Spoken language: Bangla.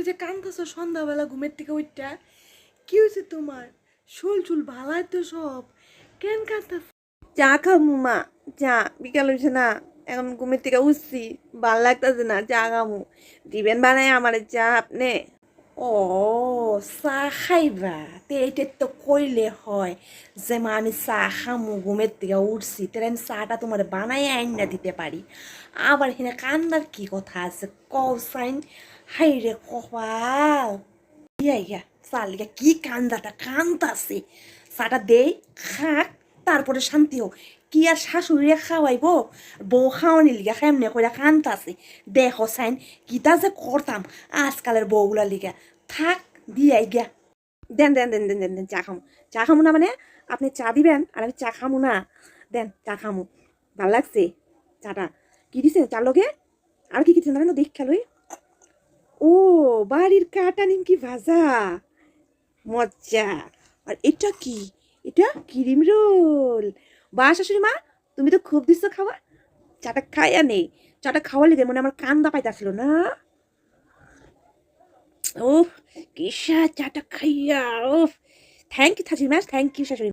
যে কান্দতেছো সন্ধ্যাবেলা ঘুমের থেকে উঠটা? কি হয়েছে তোমার? শোল চুল ভালাই তো সব, কেন কান্দতেছ? চা খামু মা, চা বিকাল হয়েছে না, এখন ঘুমের থেকে উঠছি, ভাল লাগতেছে না, চা খামু। দিবেন বানায় আমার চা আপনি? ও, চা খাইবা? তে এইটা তো কইলে হয় যে মা আমি চা খামু, ঘুমের থেকে উঠছি, তাহলে আমি চাটা তোমার বানাই আইনা দিতে পারি। আবার এখানে কান্দার কি কথা আছে কও সাইন? হাই রে কপাল, ইয়া ইয়া চালিয়া কি কান্দাটা কান্দাছে। চাটা দেই, খাক, তারপরে শান্তি হোক। কি আর শাশুড়িরে খাওয়াইব, বউ খাওয়ানি লিগা কেমনে করে কান্দাছে। দেখো সাইন কিতা যে করতাম আজকালের বউগুলা লিগা। থাক, দিয়াই গিয়া। দেন দেন দেন দেন দেন দেন, চা খামু। চা খামু না মানে? আপনি চা দিবেন আর আমি চা খামু না? দেন চা খামু। ভাল লাগছে চাটা? কি দিছে চার লগে? আর কি কিছু না দেখ খেলোই। ও, বাড়ির কাটা নিমকি ভাজা, মজ্জা। আর এটা কি? এটা ক্রিম রোল। বা শাশুড়ি মা, তুমি তো খুব দিচ্ছ খাওয়া। চাটা খাইয়া নেই, চাটা খাওয়া লেগে মনে আমার কান্দা পাইতাছিল না। ওহ, কি স্বাদ চাটা খাইয়া। ওহ, থ্যাংক ইউ শাশুড়ি মা, থ্যাংক ইউ শাশুড়ি।